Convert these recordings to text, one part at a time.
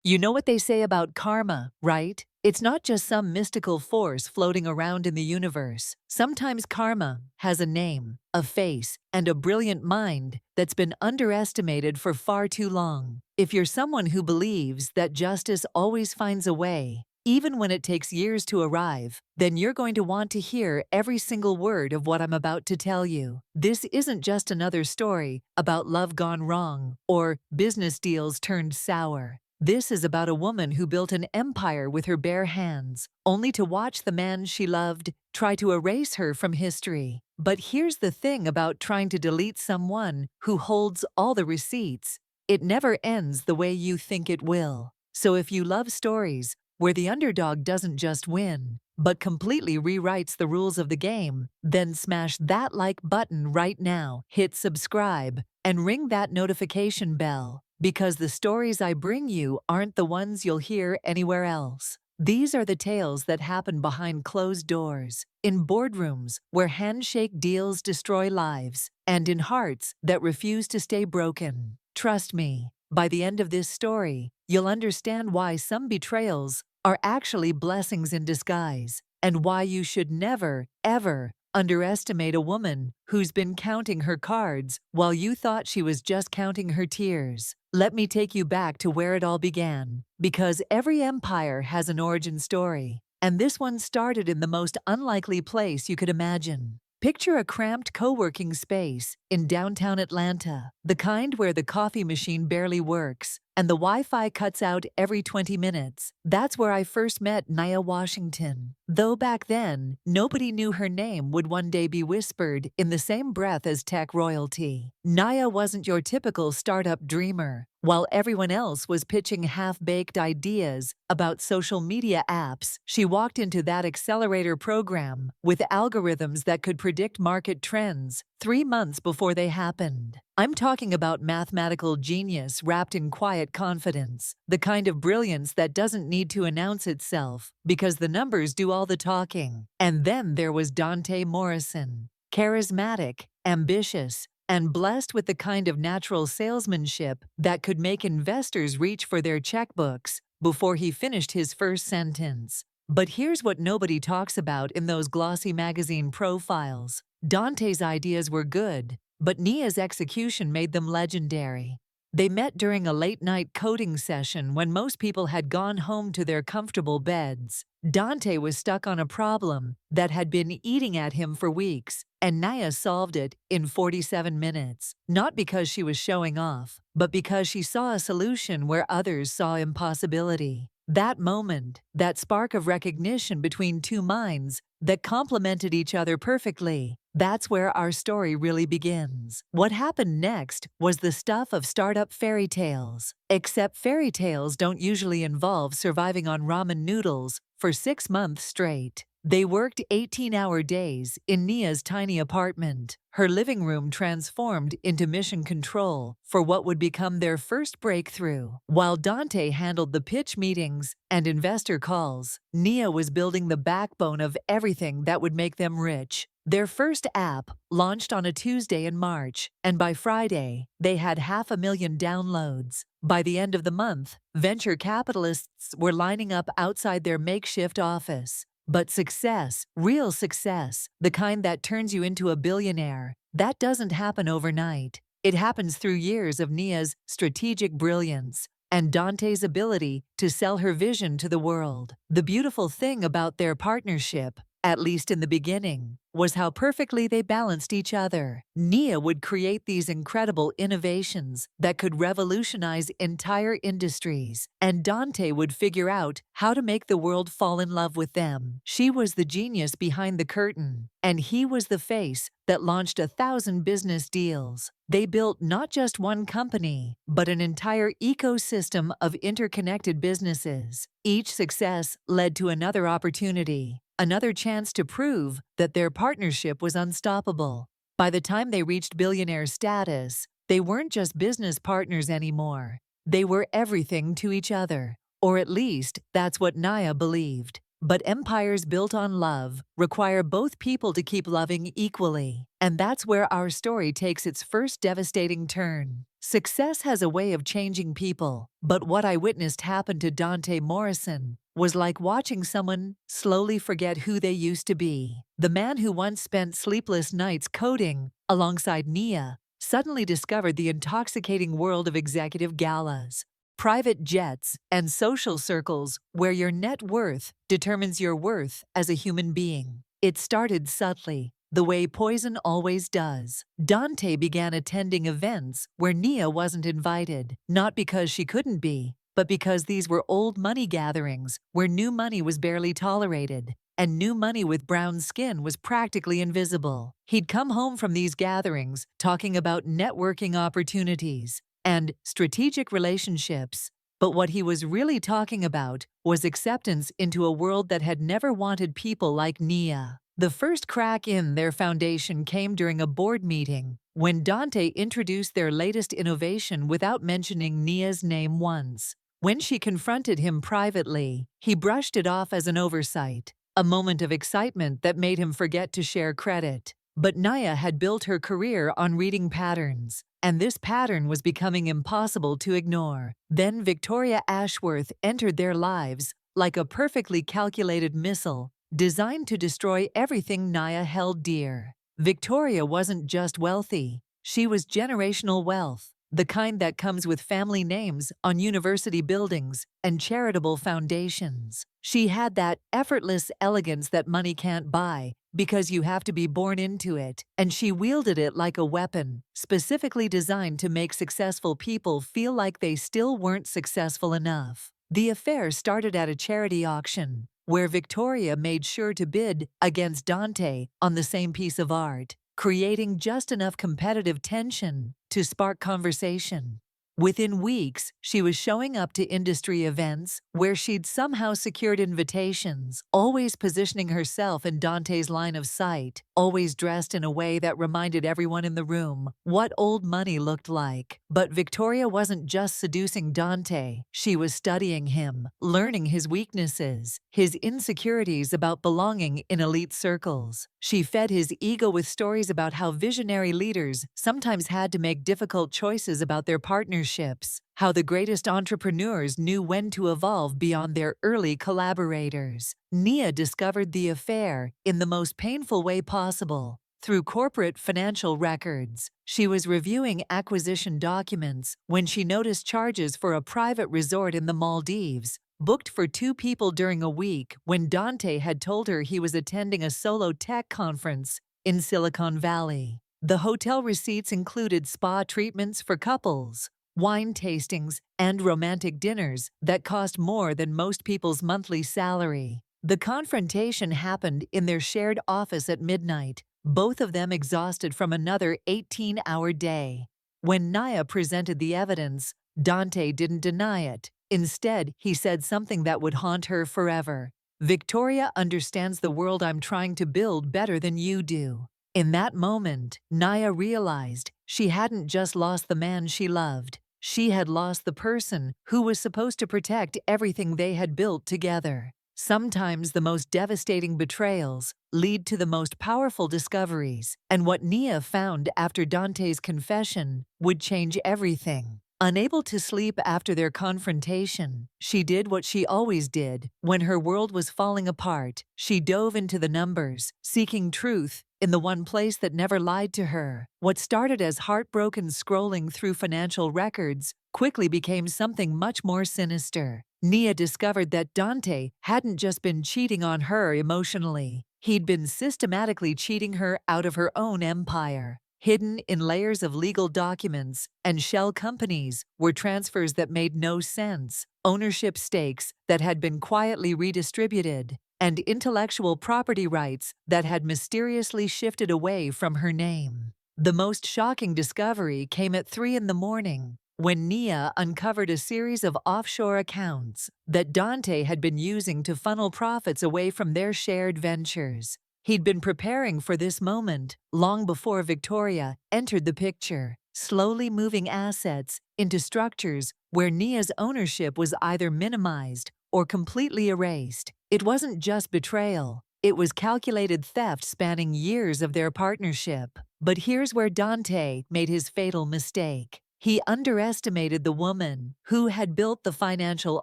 You know what they say about karma, right? It's not just some mystical force floating around in the universe. Sometimes karma has a name, a face, and a brilliant mind that's been underestimated for far too long. If you're someone who believes that justice always finds a way, even when it takes years to arrive, then you're going to want to hear every single word of what I'm about to tell you. This isn't just another story about love gone wrong or business deals turned sour. This is about a woman who built an empire with her bare hands, only to watch the man she loved try to erase her from history. But here's the thing about trying to delete someone who holds all the receipts. It never ends the way you think it will. So if you love stories where the underdog doesn't just win, but completely rewrites the rules of the game, then smash that like button right now, hit subscribe, and ring that notification bell, because the stories I bring you aren't the ones you'll hear anywhere else. These are the tales that happen behind closed doors, in boardrooms where handshake deals destroy lives, and in hearts that refuse to stay broken. Trust me, by the end of this story, you'll understand why some betrayals are actually blessings in disguise, and why you should never, ever underestimate a woman who's been counting her cards while you thought she was just counting her tears. Let me take you back to where it all began, because every empire has an origin story, and this one started in the most unlikely place you could imagine. Picture a cramped co-working space in downtown Atlanta, the kind where the coffee machine barely works and the Wi-Fi cuts out every 20 minutes. That's where I first met Nia Washington. Though back then, nobody knew her name would one day be whispered in the same breath as tech royalty. Nia wasn't your typical startup dreamer. While everyone else was pitching half-baked ideas about social media apps, she walked into that accelerator program with algorithms that could predict market trends 3 months before they happened. I'm talking about mathematical genius wrapped in quiet confidence, the kind of brilliance that doesn't need to announce itself because the numbers do all the talking. And then there was Dante Morrison, charismatic, ambitious, and blessed with the kind of natural salesmanship that could make investors reach for their checkbooks before he finished his first sentence. But here's what nobody talks about in those glossy magazine profiles. Dante's ideas were good, but Nia's execution made them legendary. They met during a late-night coding session when most people had gone home to their comfortable beds. Dante was stuck on a problem that had been eating at him for weeks, and Nia solved it in 47 minutes. Not because she was showing off, but because she saw a solution where others saw impossibility. That moment, that spark of recognition between two minds that complemented each other perfectly, that's where our story really begins. What happened next was the stuff of startup fairy tales. Except fairy tales don't usually involve surviving on ramen noodles for 6 months straight. They worked 18-hour days in Nia's tiny apartment, her living room transformed into mission control for what would become their first breakthrough. While Dante handled the pitch meetings and investor calls, Nia was building the backbone of everything that would make them rich. Their first app launched on a Tuesday in March, and by Friday, they had 500,000 downloads. By the end of the month, venture capitalists were lining up outside their makeshift office. But success, real success, the kind that turns you into a billionaire, that doesn't happen overnight. It happens through years of Nia's strategic brilliance and Dante's ability to sell her vision to the world. The beautiful thing about their partnership, at least in the beginning, was how perfectly they balanced each other. Nia would create these incredible innovations that could revolutionize entire industries, and Dante would figure out how to make the world fall in love with them. She was the genius behind the curtain, and he was the face that launched 1,000 business deals. They built not just one company, but an entire ecosystem of interconnected businesses. Each success led to another opportunity, another chance to prove that their partnership was unstoppable. By the time they reached billionaire status, they weren't just business partners anymore. They were everything to each other, or at least that's what Nia believed. But empires built on love require both people to keep loving equally. And that's where our story takes its first devastating turn. Success has a way of changing people, but what I witnessed happen to Dante Morrison was like watching someone slowly forget who they used to be. The man who once spent sleepless nights coding alongside Nia suddenly discovered the intoxicating world of executive galas, private jets, and social circles where your net worth determines your worth as a human being. It started subtly, the way poison always does. Dante began attending events where Nia wasn't invited, not because she couldn't be, but because these were old money gatherings where new money was barely tolerated, and new money with brown skin was practically invisible. He'd come home from these gatherings talking about networking opportunities and strategic relationships, but what he was really talking about was acceptance into a world that had never wanted people like Nia. The first crack in their foundation came during a board meeting when Dante introduced their latest innovation without mentioning Nia's name once. When she confronted him privately, he brushed it off as an oversight, a moment of excitement that made him forget to share credit. But Nia had built her career on reading patterns, and this pattern was becoming impossible to ignore. Then Victoria Ashworth entered their lives like a perfectly calculated missile, designed to destroy everything Nia held dear. Victoria wasn't just wealthy, she was generational wealth, the kind that comes with family names on university buildings and charitable foundations. She had that effortless elegance that money can't buy because you have to be born into it, and she wielded it like a weapon, specifically designed to make successful people feel like they still weren't successful enough. The affair started at a charity auction, where Victoria made sure to bid against Dante on the same piece of art, creating just enough competitive tension to spark conversation. Within weeks, she was showing up to industry events where she'd somehow secured invitations, always positioning herself in Dante's line of sight, always dressed in a way that reminded everyone in the room what old money looked like. But Victoria wasn't just seducing Dante, she was studying him, learning his weaknesses, his insecurities about belonging in elite circles. She fed his ego with stories about how visionary leaders sometimes had to make difficult choices about their partnerships, how the greatest entrepreneurs knew when to evolve beyond their early collaborators. Nia discovered the affair in the most painful way possible. Through corporate financial records, she was reviewing acquisition documents when she noticed charges for a private resort in the Maldives, booked for 2 people during a week when Dante had told her he was attending a solo tech conference in Silicon Valley. The hotel receipts included spa treatments for couples, wine tastings, and romantic dinners that cost more than most people's monthly salary. The confrontation happened in their shared office at midnight, both of them exhausted from another 18-hour day. When Nia presented the evidence, Dante didn't deny it. Instead, he said something that would haunt her forever. "Victoria understands the world I'm trying to build better than you do." In that moment, Nia realized she hadn't just lost the man she loved. She had lost the person who was supposed to protect everything they had built together. Sometimes the most devastating betrayals lead to the most powerful discoveries, and what Nia found after Dante's confession would change everything. Unable to sleep after their confrontation, she did what she always did when her world was falling apart. She dove into the numbers, seeking truth in the one place that never lied to her. What started as heartbroken scrolling through financial records quickly became something much more sinister. Nia discovered that Dante hadn't just been cheating on her emotionally. He'd been systematically cheating her out of her own empire. Hidden in layers of legal documents and shell companies were transfers that made no sense, ownership stakes that had been quietly redistributed, and intellectual property rights that had mysteriously shifted away from her name. The most shocking discovery came at 3 in the morning, when Nia uncovered a series of offshore accounts that Dante had been using to funnel profits away from their shared ventures. He'd been preparing for this moment long before Victoria entered the picture, slowly moving assets into structures where Nia's ownership was either minimized or completely erased. It wasn't just betrayal, it was calculated theft spanning years of their partnership. But here's where Dante made his fatal mistake. He underestimated the woman who had built the financial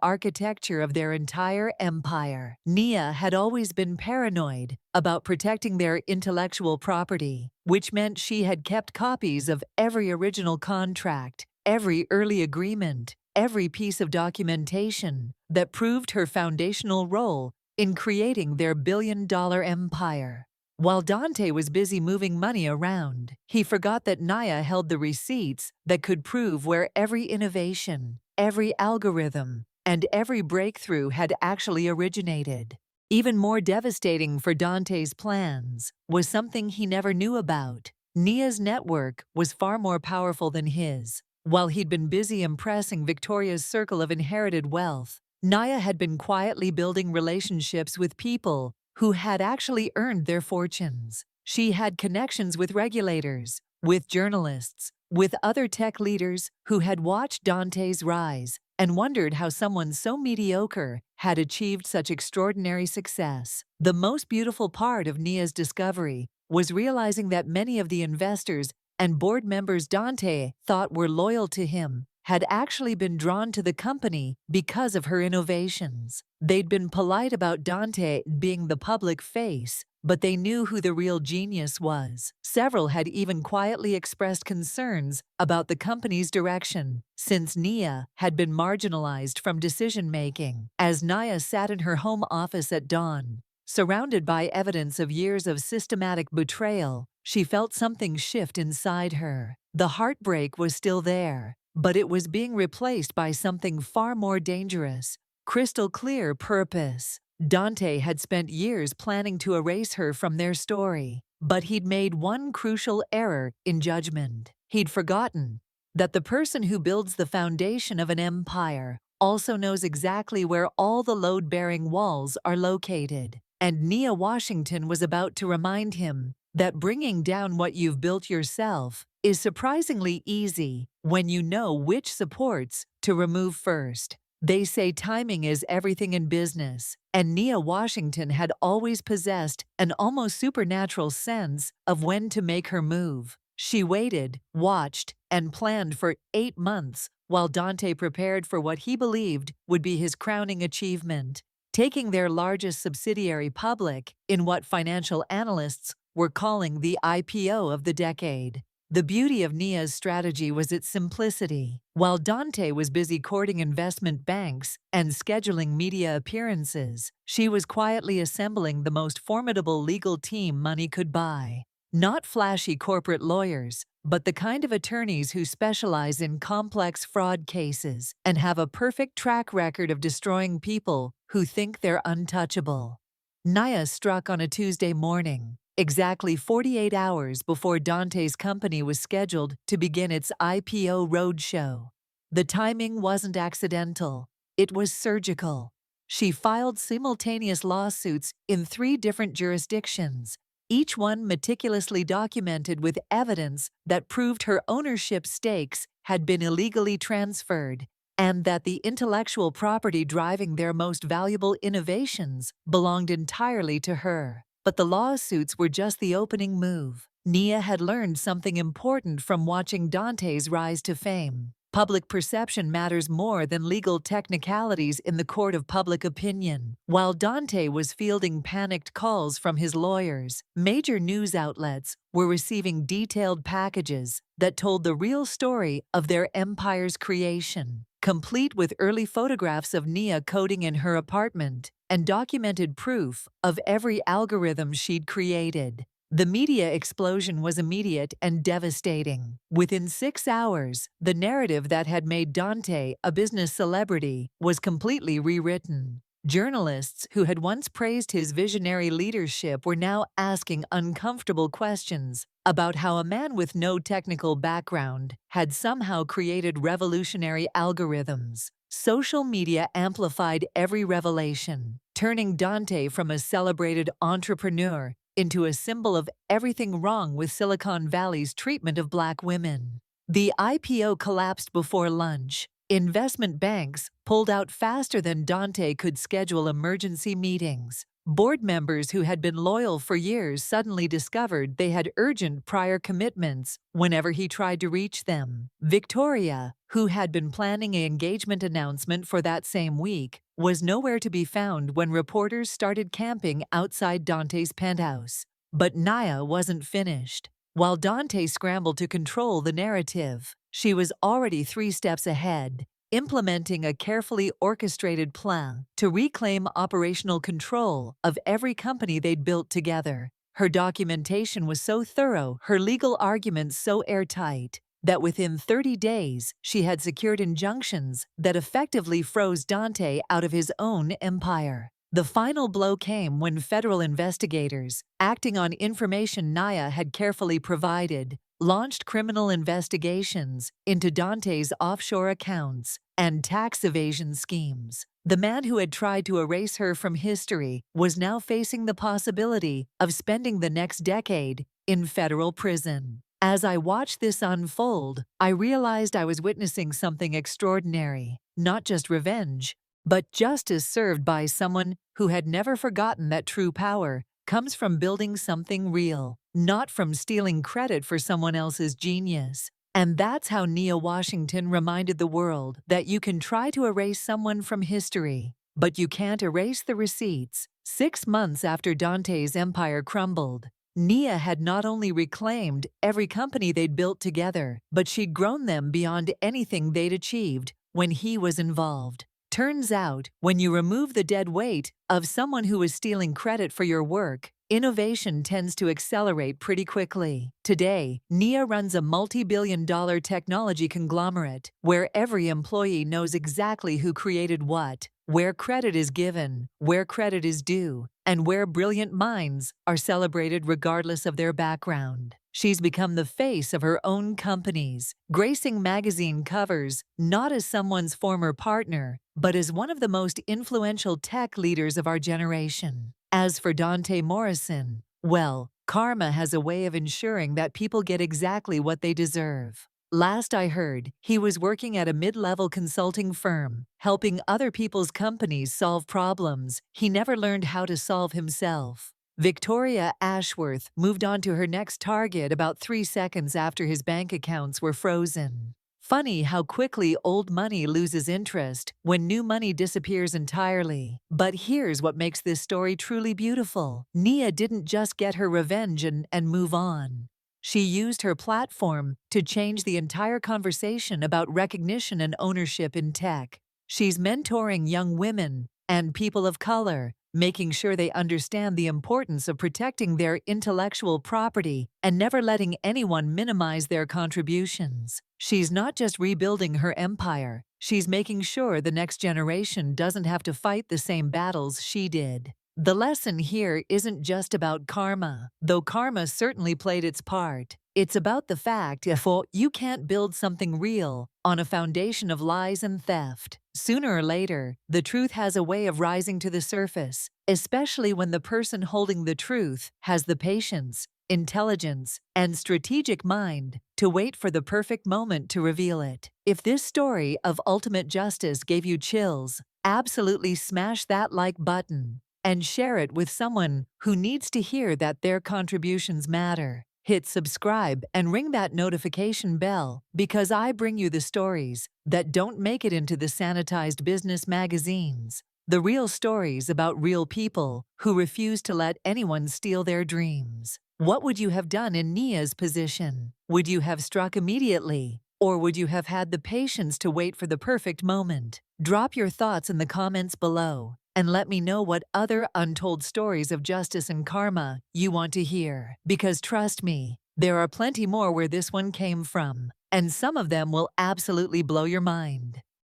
architecture of their entire empire. Nia had always been paranoid about protecting their intellectual property, which meant she had kept copies of every original contract, every early agreement, every piece of documentation that proved her foundational role in creating their billion-dollar empire. While Dante was busy moving money around, he forgot that Naya held the receipts that could prove where every innovation, every algorithm, and every breakthrough had actually originated. Even more devastating for Dante's plans was something he never knew about. Nia's network was far more powerful than his. While he'd been busy impressing Victoria's circle of inherited wealth, Naya had been quietly building relationships with people who had actually earned their fortunes. She had connections with regulators, with journalists, with other tech leaders who had watched Dante's rise and wondered how someone so mediocre had achieved such extraordinary success. The most beautiful part of Nia's discovery was realizing that many of the investors and board members Dante thought were loyal to him had actually been drawn to the company because of her innovations. They'd been polite about Dante being the public face, but they knew who the real genius was. Several had even quietly expressed concerns about the company's direction, since Nia had been marginalized from decision-making. As Nia sat in her home office at dawn, surrounded by evidence of years of systematic betrayal, she felt something shift inside her. The heartbreak was still there, but it was being replaced by something far more dangerous: crystal clear purpose. Dante had spent years planning to erase her from their story, but he'd made one crucial error in judgment. He'd forgotten that the person who builds the foundation of an empire also knows exactly where all the load-bearing walls are located. And Nia Washington was about to remind him that bringing down what you've built yourself is surprisingly easy when you know which supports to remove first. They say timing is everything in business, and Nia Washington had always possessed an almost supernatural sense of when to make her move. She waited, watched, and planned for 8 months while Dante prepared for what he believed would be his crowning achievement: taking their largest subsidiary public in what financial analysts were calling the IPO of the decade. The beauty of Nia's strategy was its simplicity. While Dante was busy courting investment banks and scheduling media appearances, she was quietly assembling the most formidable legal team money could buy. Not flashy corporate lawyers, but the kind of attorneys who specialize in complex fraud cases and have a perfect track record of destroying people who think they're untouchable. Nia struck on a Tuesday morning, exactly 48 hours before Dante's company was scheduled to begin its IPO roadshow. The timing wasn't accidental, it was surgical. She filed simultaneous lawsuits in 3 different jurisdictions, each one meticulously documented with evidence that proved her ownership stakes had been illegally transferred, and that the intellectual property driving their most valuable innovations belonged entirely to her. But the lawsuits were just the opening move. Nia had learned something important from watching Dante's rise to fame. Public perception matters more than legal technicalities in the court of public opinion. While Dante was fielding panicked calls from his lawyers, major news outlets were receiving detailed packages that told the real story of their empire's creation, complete with early photographs of Nia coding in her apartment and documented proof of every algorithm she'd created. The media explosion was immediate and devastating. Within 6 hours, the narrative that had made Dante a business celebrity was completely rewritten. Journalists who had once praised his visionary leadership were now asking uncomfortable questions about how a man with no technical background had somehow created revolutionary algorithms. Social media amplified every revelation, turning Dante from a celebrated entrepreneur into a symbol of everything wrong with Silicon Valley's treatment of Black women. The IPO collapsed before lunch. Investment banks pulled out faster than Dante could schedule emergency meetings. Board members who had been loyal for years suddenly discovered they had urgent prior commitments whenever he tried to reach them. Victoria, who had been planning an engagement announcement for that same week, was nowhere to be found when reporters started camping outside Dante's penthouse. But Naya wasn't finished. While Dante scrambled to control the narrative, she was already 3 steps ahead, implementing a carefully orchestrated plan to reclaim operational control of every company they'd built together. Her documentation was so thorough, her legal arguments so airtight, that within 30 days she had secured injunctions that effectively froze Dante out of his own empire. The final blow came when federal investigators, acting on information Naya had carefully provided, launched criminal investigations into Dante's offshore accounts and tax evasion schemes. The man who had tried to erase her from history was now facing the possibility of spending the next decade in federal prison. As I watched this unfold, I realized I was witnessing something extraordinary, not just revenge, but justice served by someone who had never forgotten that true power comes from building something real, not from stealing credit for someone else's genius. And that's how Nia Washington reminded the world that you can try to erase someone from history, but you can't erase the receipts. 6 months after Dante's empire crumbled, Nia had not only reclaimed every company they'd built together, but she'd grown them beyond anything they'd achieved when he was involved. Turns out, when you remove the dead weight of someone who is stealing credit for your work, innovation tends to accelerate pretty quickly. Today, Nia runs a multi-billion-dollar technology conglomerate where every employee knows exactly who created what, where credit is given, where credit is due, and where brilliant minds are celebrated regardless of their background. She's become the face of her own companies, gracing magazine covers not as someone's former partner, but as one of the most influential tech leaders of our generation. As for Dante Morrison, well, karma has a way of ensuring that people get exactly what they deserve. Last I heard, he was working at a mid-level consulting firm, helping other people's companies solve problems he never learned how to solve himself. Victoria Ashworth moved on to her next target about 3 seconds after his bank accounts were frozen. Funny how quickly old money loses interest when new money disappears entirely. But here's what makes this story truly beautiful. Nia didn't just get her revenge and move on. She used her platform to change the entire conversation about recognition and ownership in tech. She's mentoring young women and people of color, making sure they understand the importance of protecting their intellectual property and never letting anyone minimize their contributions. She's not just rebuilding her empire, she's making sure the next generation doesn't have to fight the same battles she did. The lesson here isn't just about karma, though karma certainly played its part. It's about the fact that you can't build something real on a foundation of lies and theft. Sooner or later, the truth has a way of rising to the surface, especially when the person holding the truth has the patience, intelligence, and strategic mind to wait for the perfect moment to reveal it. If this story of ultimate justice gave you chills, absolutely smash that like button and share it with someone who needs to hear that their contributions matter. Hit subscribe and ring that notification bell because I bring you the stories that don't make it into the sanitized business magazines. The real stories about real people who refuse to let anyone steal their dreams. What would you have done in Nia's position? Would you have struck immediately? Or would you have had the patience to wait for the perfect moment? Drop your thoughts in the comments below and let me know what other untold stories of justice and karma you want to hear. Because trust me, there are plenty more where this one came from, and some of them will absolutely blow your mind.